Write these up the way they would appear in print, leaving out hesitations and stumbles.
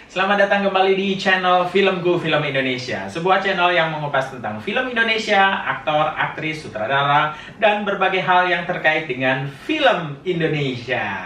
selamat datang kembali di channel Filmku Film Indonesia. Sebuah channel yang mengupas tentang film Indonesia, aktor, aktris, sutradara, dan berbagai hal yang terkait dengan film Indonesia.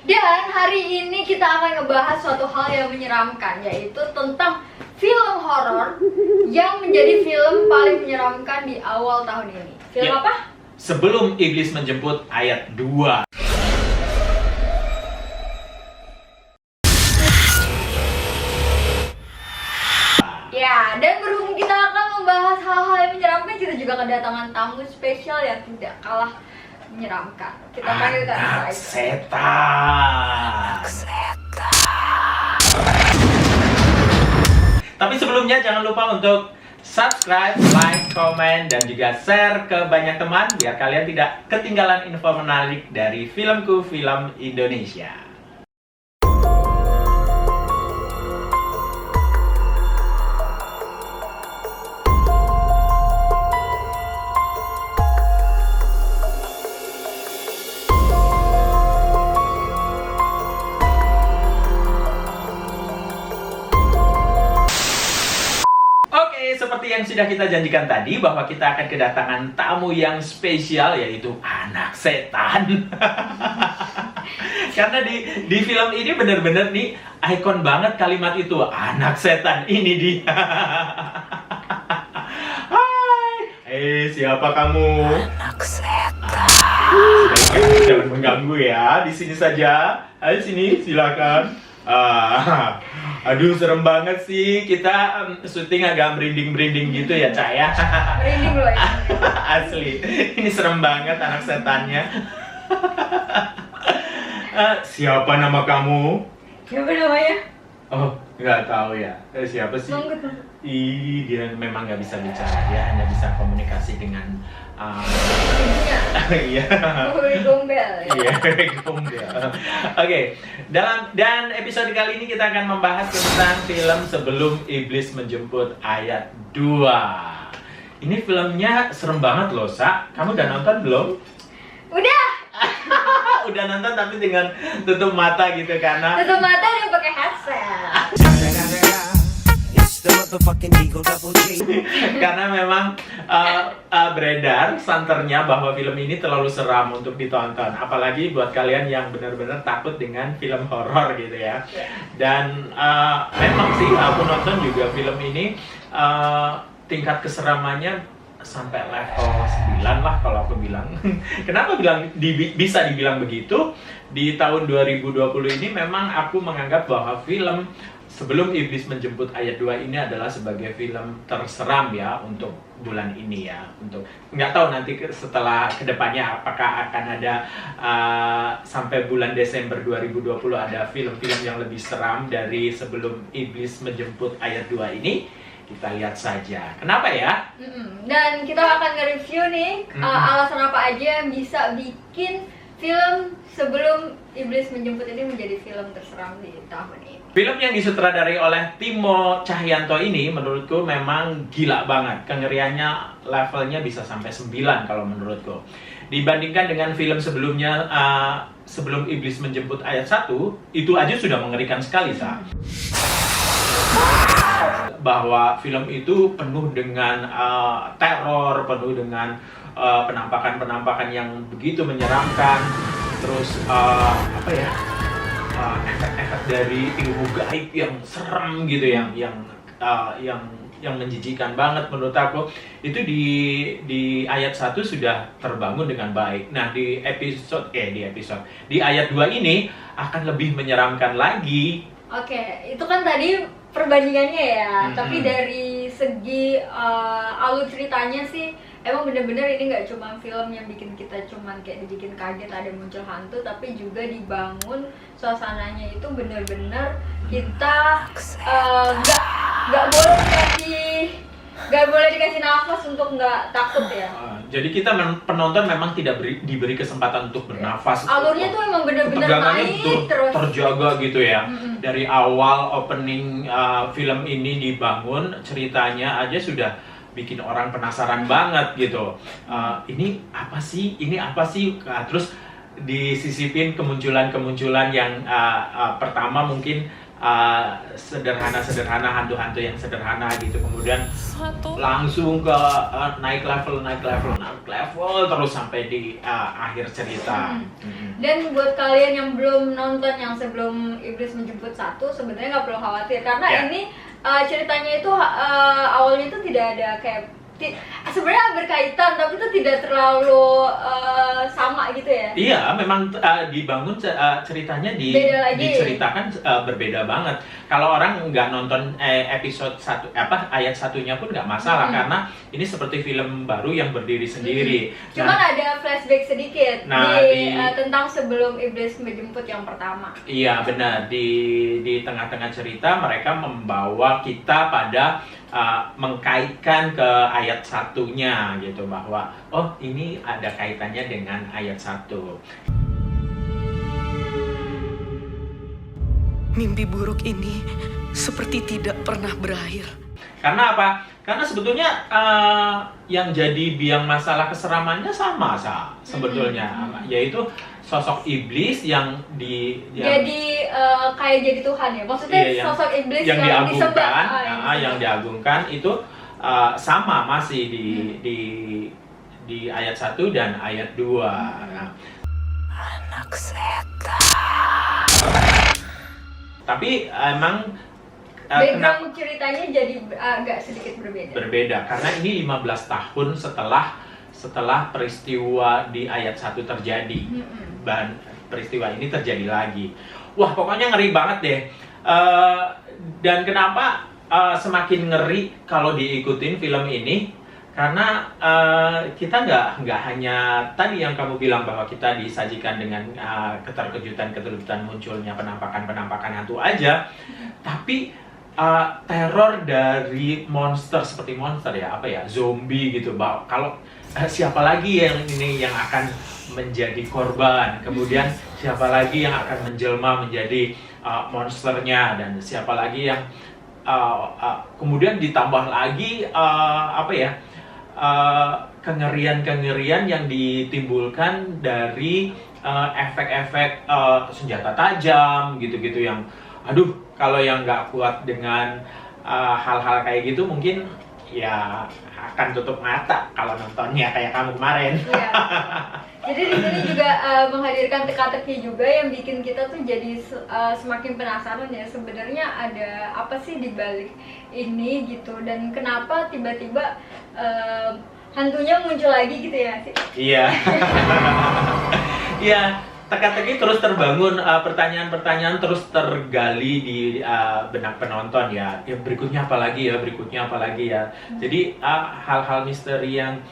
Dan hari ini kita akan ngebahas suatu hal yang menyeramkan, yaitu tentang film horor yang menjadi film paling menyeramkan di awal tahun ini. Film apa? Sebelum Iblis Menjemput ayat 2. Ya, dan berhubung kita akan membahas hal-hal yang menyeramkan, kita juga kedatangan tamu spesial yang tidak kalah menyeramkan. Kita panggilkan Anak saja. setan. Tapi sebelumnya jangan lupa untuk subscribe, like, komen, dan juga share ke banyak teman biar kalian tidak ketinggalan info menarik dari Filmku Film Indonesia. Seperti yang sudah kita janjikan tadi, bahwa kita akan kedatangan tamu yang spesial, yaitu anak setan. Karena di film ini bener-bener nih ikon banget kalimat itu, anak setan, ini dia. Hai, siapa kamu? Anak setan. Jangan mengganggu ya, di sini saja. Ayo sini, silakan. Aduh, serem banget sih. Kita syuting agak merinding-merinding gitu ya, Cak ya. Merinding loh ya. Asli, ini serem banget anak setannya. Siapa nama kamu? Siapa namanya? Oh, nggak tahu ya. Siapa sih? Manggut. Ih, dia memang nggak bisa bicara. Dia hanya bisa komunikasi dengan Ibunya. iya. Wih, gombel. Iya, gombel. Oke, dan episode kali ini kita akan membahas tentang film Sebelum Iblis Menjemput ayat 2. Ini filmnya serem banget loh, Sa. Kamu udah nonton belum? Udah. Udah nonton tapi dengan tutup mata gitu karena Tutup mata dan pakai headset. karena memang beredar santernya bahwa film ini terlalu seram untuk ditonton, apalagi buat kalian yang benar-benar takut dengan film horor gitu ya. Dan memang sih aku nonton juga film ini, tingkat keseramannya sampai level 9 lah kalau aku bilang. Kenapa bisa dibilang begitu? Di tahun 2020 ini memang aku menganggap bahwa film Sebelum Iblis Menjemput ayat 2 ini adalah sebagai film terseram ya untuk bulan ini ya. Untuk nggak tahu nanti setelah kedepannya apakah akan ada sampai bulan Desember 2020 ada film-film yang lebih seram dari Sebelum Iblis Menjemput ayat 2 ini. Kita lihat saja. Kenapa ya? Dan kita akan nge-review nih alasan apa aja yang bisa bikin film Sebelum Iblis Menjemput ini menjadi film terseram di tahun ini. Film yang disutradarai oleh Timo Cahyanto ini menurutku memang gila banget. Kengeriannya levelnya bisa sampai 9 kalau menurutku. Dibandingkan dengan film sebelumnya, Sebelum Iblis Menjemput ayat 1, itu aja sudah mengerikan sekali, Sa. Bahwa film itu penuh dengan teror, penuh dengan penampakan-penampakan yang begitu menyeramkan. Terus efek-efek dari ilmu gaib yang serem gitu, yang menjijikan banget menurut aku. Itu di ayat 1 sudah terbangun dengan baik. Nah, di ayat 2 ini akan lebih menyeramkan lagi. Oke, itu kan tadi perbandingannya ya. Tapi dari segi alur ceritanya sih emang bener-bener ini nggak cuma film yang bikin kita cuman kayak dibikin kaget ada muncul hantu, tapi juga dibangun suasananya itu bener-bener kita nggak boleh dikasih nafas untuk nggak takut ya. Jadi kita penonton memang tidak diberi kesempatan untuk bernafas. Alurnya tuh emang bener-bener naik terus terjaga gitu ya. Dari awal opening film ini dibangun, ceritanya aja sudah bikin orang penasaran banget gitu. Ini apa sih? Ini apa sih? Terus disisipin kemunculan-kemunculan yang pertama mungkin sederhana-sederhana, hantu-hantu yang sederhana gitu, kemudian langsung ke naik level terus sampai di akhir cerita. Dan buat kalian yang belum nonton yang sebelum Iblis Menjemput 1, sebenarnya nggak perlu khawatir karena ini ceritanya itu awalnya itu tidak ada kayak sebenarnya berkaitan tapi itu tidak terlalu sama gitu ya. Iya, memang dibangun ceritanya diceritakan berbeda banget. Kalau orang nggak nonton episode 1 ayat satunya pun nggak masalah karena ini seperti film baru yang berdiri sendiri. Cuman ada flashback sedikit tentang sebelum Iblis Menjemput yang pertama. Iya, benar. Di tengah-tengah cerita mereka membawa kita pada mengkaitkan ke ayat satunya gitu, bahwa oh ini ada kaitannya dengan ayat 1. Mimpi buruk ini seperti tidak pernah berakhir. Karena apa? Karena sebetulnya yang jadi biang masalah keseramannya sama sebetulnya, yaitu sosok iblis yang jadi kayak jadi Tuhan ya, maksudnya sosok iblis yang diagungkan, yang diagungkan itu sama masih di ayat 1 dan ayat 2. Anak setan. Tapi emang background ceritanya jadi agak sedikit berbeda karena ini 15 tahun setelah peristiwa di ayat 1 terjadi. Dan peristiwa ini terjadi lagi. Wah, pokoknya ngeri banget deh. Dan kenapa semakin ngeri kalau diikutin film ini? Karena kita nggak hanya tadi yang kamu bilang bahwa kita disajikan dengan keterkejutan munculnya penampakan hantu aja, tapi teror dari monster seperti monster zombie gitu. Kalau siapa lagi yang akan menjadi korban, kemudian siapa lagi yang akan menjelma menjadi monsternya, dan siapa lagi yang kemudian ditambah lagi kengerian yang ditimbulkan dari efek-efek senjata tajam gitu-gitu yang kalau yang nggak kuat dengan hal-hal kayak gitu mungkin ya akan tutup mata kalau nontonnya kayak kamu kemarin. Iya. Jadi di sini juga menghadirkan teka-teki juga yang bikin kita tuh jadi semakin penasaran ya, sebenarnya ada apa sih di balik ini gitu, dan kenapa tiba-tiba hantunya muncul lagi gitu ya sih. Iya. Iya, teka-teki terus terbangun, pertanyaan-pertanyaan terus tergali di benak penonton ya. Berikutnya apa lagi ya. Jadi hal-hal misteri yang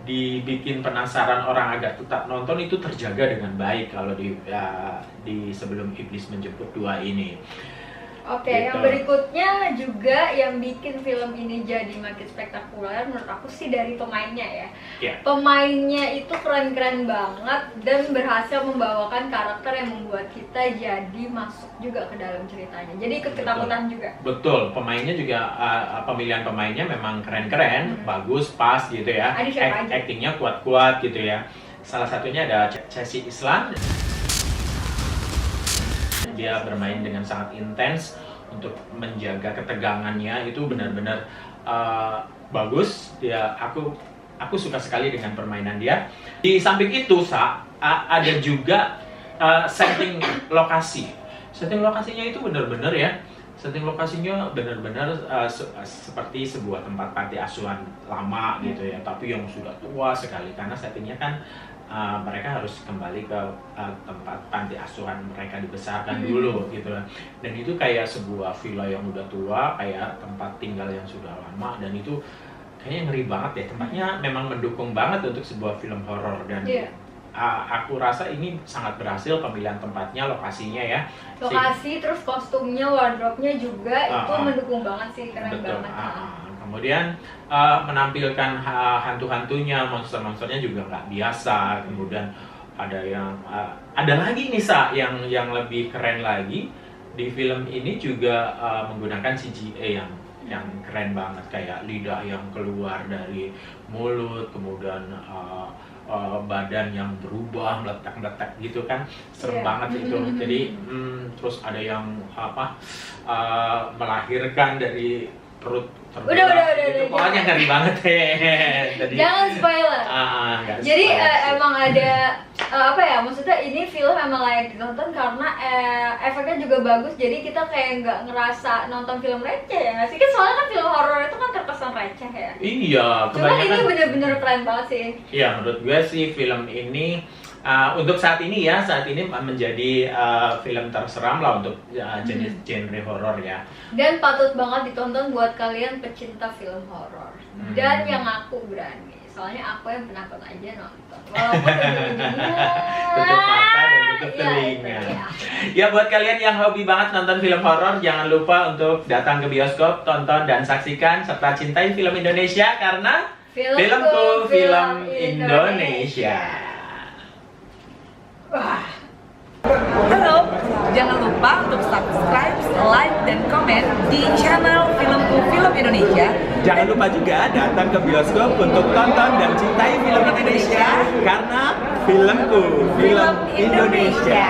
dibikin penasaran orang agar tetap nonton itu terjaga dengan baik kalau di sebelum Iblis Menjemput 2 ini. Oke, gitu. Yang berikutnya juga yang bikin film ini jadi makin spektakuler menurut aku sih dari pemainnya ya. Yeah. Pemainnya itu keren-keren banget dan berhasil membawakan karakter yang membuat kita jadi masuk juga ke dalam ceritanya. Jadi ikut ketakutan juga. Betul, pemainnya juga pemilihan pemainnya memang keren-keren, bagus, pas gitu ya. Actingnya kuat-kuat gitu ya. Salah satunya ada Chelsea Islan. Dia bermain dengan sangat intens untuk menjaga ketegangannya, itu benar-benar bagus. Aku suka sekali dengan permainan dia. Di samping itu ada juga setting lokasi. Setting lokasinya itu benar-benar ya. Setting lokasinya benar-benar seperti sebuah tempat panti asuhan lama gitu ya, tapi yang sudah tua sekali karena settingnya kan mereka harus kembali ke tempat panti asuhan mereka dibesarkan dulu gitu. Dan itu kayak sebuah villa yang udah tua, kayak tempat tinggal yang sudah lama, dan itu kayaknya ngeri banget ya. Tempatnya memang mendukung banget untuk sebuah film horor, dan aku rasa ini sangat berhasil pemilihan tempatnya, lokasinya ya. Lokasi, terus kostumnya, wardrobe-nya juga itu mendukung banget sih, keren banget. Kemudian menampilkan hantu-hantunya, monster-monsternya juga nggak biasa. Kemudian ada lagi nih yang lebih keren lagi di film ini juga menggunakan CGI yang yang keren banget, kayak lidah yang keluar dari mulut, kemudian badan yang berubah meletak-meletak gitu kan, serem banget itu. Jadi terus ada yang melahirkan dari perut terbelah gitu. Pokoknya ngeri banget Jangan spoiler. Jadi emang ada maksudnya ini film emang layak ditonton karena efeknya juga bagus, jadi kita kayak nggak ngerasa nonton film receh ya nggak sih? Kan soalnya kan film horor itu kan terkesan receh ya. Iya, Cuma ini bener-bener keren banget sih. Iya, menurut gue sih film ini untuk saat ini menjadi film terseram lah untuk jenis genre horor ya. Dan patut banget ditonton buat kalian pecinta film horor. Dan yang aku berani, soalnya aku yang penakut aja nonton. Walaupun tutup mata dan tutup telinga. Ya, buat kalian yang hobi banget nonton film horor, jangan lupa untuk datang ke bioskop, tonton dan saksikan serta cintai film Indonesia karena filmku film Indonesia. Halo, jangan lupa untuk subscribe, like, dan komen di channel Filmku Film Indonesia. Jangan lupa juga datang ke bioskop untuk tonton dan cintai film Indonesia karena filmku film Indonesia.